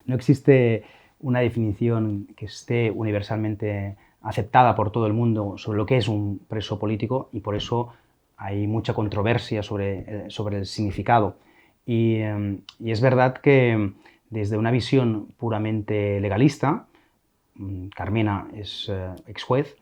No existe una definición que esté universalmente aceptada por todo el mundo sobre lo que es un preso político y por eso hay mucha controversia sobre el significado. Y es verdad que desde una visión puramente legalista, Carmena es ex juez,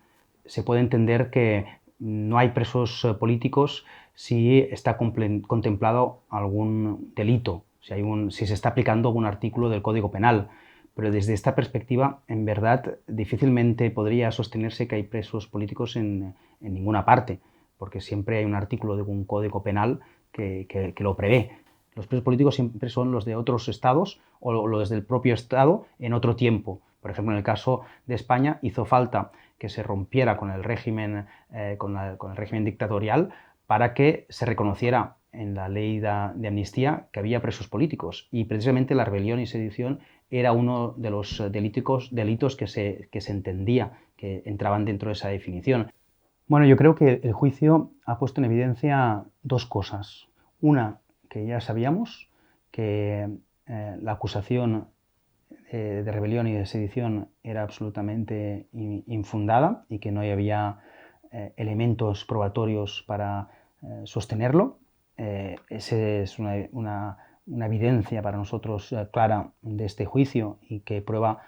se puede entender que no hay presos políticos si está contemplado algún delito, si se está aplicando algún artículo del Código Penal. Pero desde esta perspectiva, en verdad, difícilmente podría sostenerse que hay presos políticos en ninguna parte, porque siempre hay un artículo de un Código Penal que lo prevé. Los presos políticos siempre son los de otros estados o los del propio estado en otro tiempo. Por ejemplo, en el caso de España hizo falta que se rompiera con el régimen, con el régimen dictatorial para que se reconociera en la ley de amnistía que había presos políticos. Y precisamente la rebelión y sedición era uno de los delitos que se entendía que entraban dentro de esa definición. Bueno, yo creo que el juicio ha puesto en evidencia dos cosas. Una, que ya sabíamos, que la acusación de rebelión y de sedición era absolutamente infundada y que no había elementos probatorios para sostenerlo. Esa es una evidencia para nosotros clara de este juicio y que prueba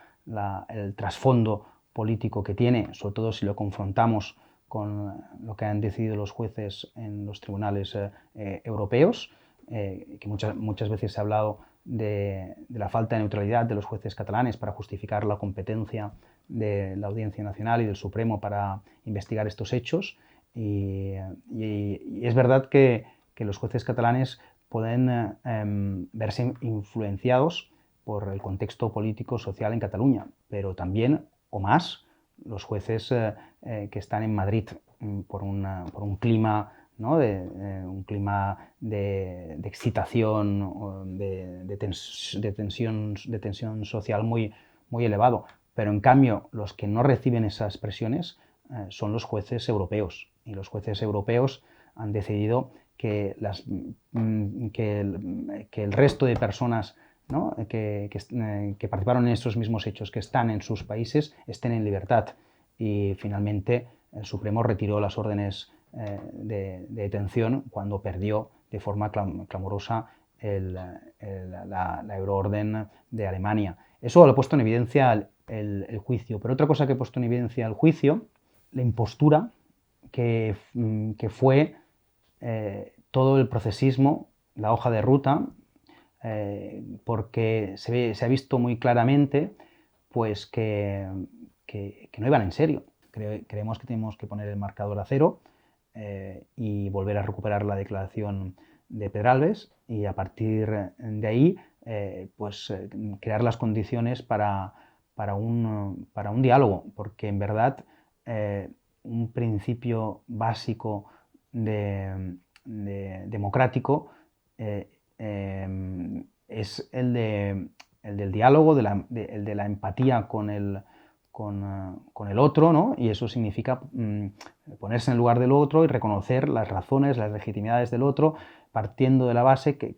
el trasfondo político que tiene, sobre todo si lo confrontamos con lo que han decidido los jueces en los tribunales europeos, que muchas veces se ha hablado de la falta de neutralidad de los jueces catalanes para justificar la competencia de la Audiencia Nacional y del Supremo para investigar estos hechos. Y es verdad que los jueces catalanes pueden verse influenciados por el contexto político social en Cataluña, pero también, o más, los jueces que están en Madrid por un clima, ¿no? Un clima de excitación, de tensión social muy elevado. Pero en cambio, los que no reciben esas presiones son los jueces europeos. Y los jueces europeos han decidido que el resto de personas, ¿no? que participaron en estos mismos hechos, que están en sus países, estén en libertad. Y finalmente el Supremo retiró las órdenes de detención cuando perdió de forma clamorosa la euroorden de Alemania. Eso lo ha puesto en evidencia el juicio. Pero otra cosa que ha puesto en evidencia el juicio, la impostura que fue todo el procesismo, la hoja de ruta, porque se ha visto muy claramente pues, que no iban en serio. Creemos que tenemos que poner el marcador a cero y volver a recuperar la declaración de Pedralbes y a partir de ahí crear las condiciones para un diálogo, porque en verdad un principio básico democrático es el del diálogo, el de la empatía con el otro, ¿no? Y eso significa ponerse en el lugar del otro y reconocer las razones, las legitimidades del otro, partiendo de la base que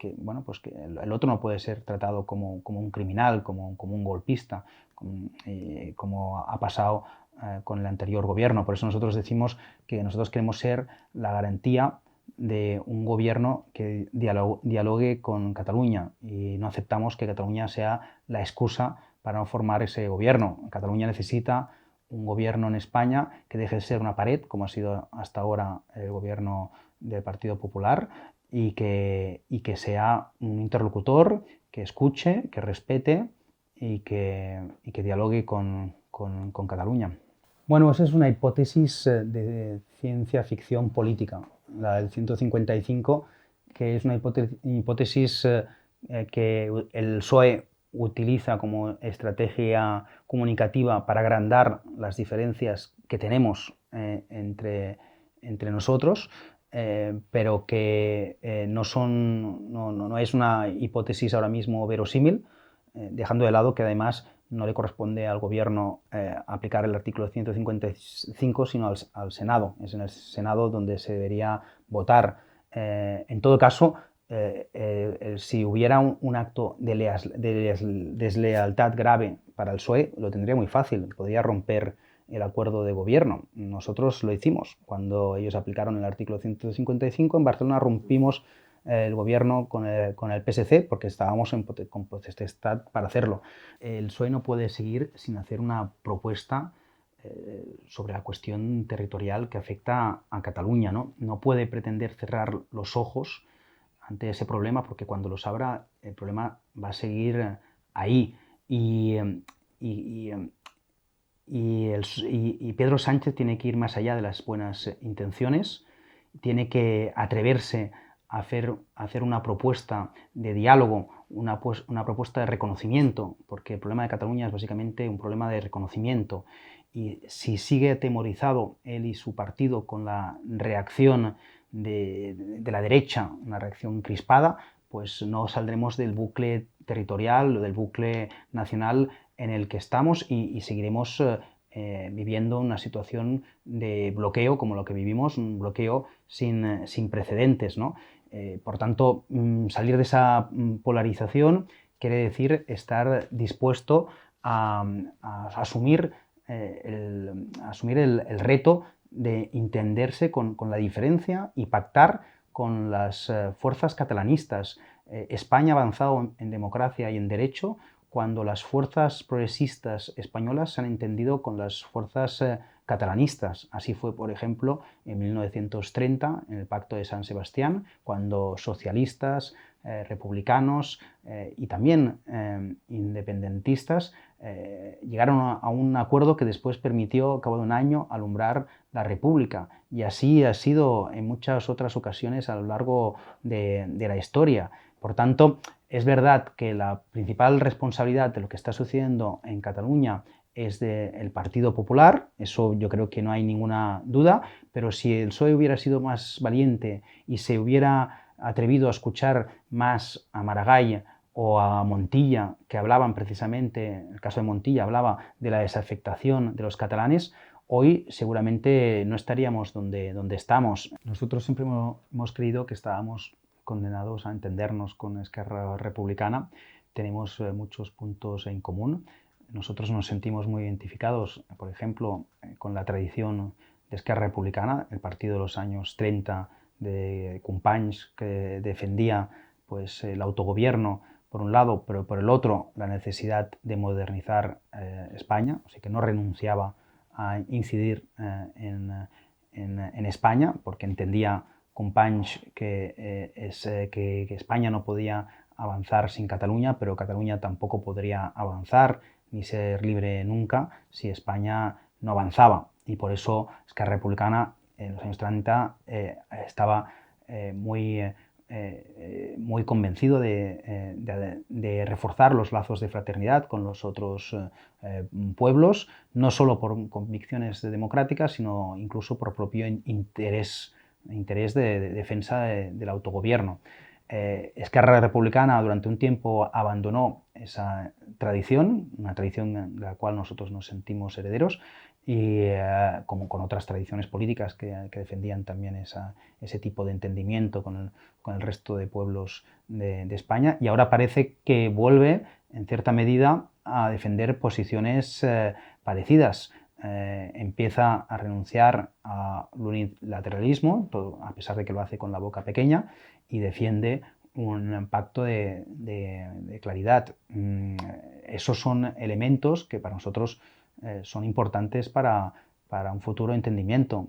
el otro no puede ser tratado como un criminal, como un golpista, como ha pasado con el anterior gobierno. Por eso nosotros decimos que nosotros queremos ser la garantía de un gobierno que dialogue con Cataluña y no aceptamos que Cataluña sea la excusa para no formar ese gobierno. Cataluña necesita un gobierno en España que deje de ser una pared, como ha sido hasta ahora el gobierno del Partido Popular, y que sea un interlocutor, que escuche, que respete y que dialogue con Cataluña. Bueno, esa es una hipótesis de ciencia ficción política, la del 155, que es una hipótesis que el PSOE utiliza como estrategia comunicativa para agrandar las diferencias que tenemos entre nosotros, pero que no es una hipótesis ahora mismo verosímil, dejando de lado que además no le corresponde al Gobierno aplicar el artículo 155, sino al Senado. Es en el Senado donde se debería votar. En todo caso, si hubiera un acto de deslealtad grave para el PSOE, lo tendría muy fácil, podría romper el acuerdo de gobierno. Nosotros lo hicimos. Cuando ellos aplicaron el artículo 155, en Barcelona rompimos el gobierno con el PSC porque estábamos con potestad para hacerlo. El PSOE no puede seguir sin hacer una propuesta sobre la cuestión territorial que afecta a Cataluña, ¿no? No puede pretender cerrar los ojos ante ese problema, porque cuando los abra el problema va a seguir ahí. Y Pedro Sánchez tiene que ir más allá de las buenas intenciones, tiene que atreverse a hacer una propuesta de diálogo, una propuesta de reconocimiento, porque el problema de Cataluña es básicamente un problema de reconocimiento. Y si sigue atemorizado él y su partido con la reacción de la derecha, una reacción crispada, pues no saldremos del bucle territorial o del bucle nacional en el que estamos y seguiremos viviendo una situación de bloqueo como lo que vivimos, un bloqueo sin precedentes, ¿no? Por tanto, salir de esa polarización quiere decir estar dispuesto a asumir el reto de entenderse con la diferencia y pactar con las fuerzas catalanistas. España ha avanzado en democracia y en derecho cuando las fuerzas progresistas españolas se han entendido con las fuerzas catalanistas. Así fue, por ejemplo, en 1930, en el Pacto de San Sebastián, cuando socialistas, republicanos y también independentistas llegaron a un acuerdo que después permitió, a cabo de un año, alumbrar la República. Y así ha sido en muchas otras ocasiones a lo largo de la historia. Por tanto, es verdad que la principal responsabilidad de lo que está sucediendo en Cataluña es del Partido Popular, eso yo creo que no hay ninguna duda, pero si el PSOE hubiera sido más valiente y se hubiera atrevido a escuchar más a Maragall o a Montilla, que hablaban precisamente, en el caso de Montilla, hablaba de la desafectación de los catalanes, hoy seguramente no estaríamos donde estamos. Nosotros siempre hemos creído que estábamos condenados a entendernos con Esquerra Republicana. Tenemos muchos puntos en común. Nosotros nos sentimos muy identificados, por ejemplo, con la tradición de Esquerra Republicana, el partido de los años 30 de Companys, que defendía pues, el autogobierno por un lado, pero por el otro la necesidad de modernizar España, así que no renunciaba a incidir en España, porque entendía Companys que España no podía avanzar sin Cataluña, pero Cataluña tampoco podría avanzar ni ser libre nunca si España no avanzaba. Y por eso Esquerra Republicana en los años 30 estaba muy convencido de reforzar los lazos de fraternidad con los otros pueblos, no solo por convicciones democráticas, sino incluso por propio interés de defensa del autogobierno. Esquerra Republicana durante un tiempo abandonó esa tradición, una tradición de la cual nosotros nos sentimos herederos, y como con otras tradiciones políticas que defendían también ese tipo de entendimiento con el resto de pueblos de España, y ahora parece que vuelve en cierta medida a defender posiciones parecidas. Empieza a renunciar al unilateralismo, a pesar de que lo hace con la boca pequeña, y defiende un pacto de claridad. Esos son elementos que para nosotros son importantes para un futuro entendimiento.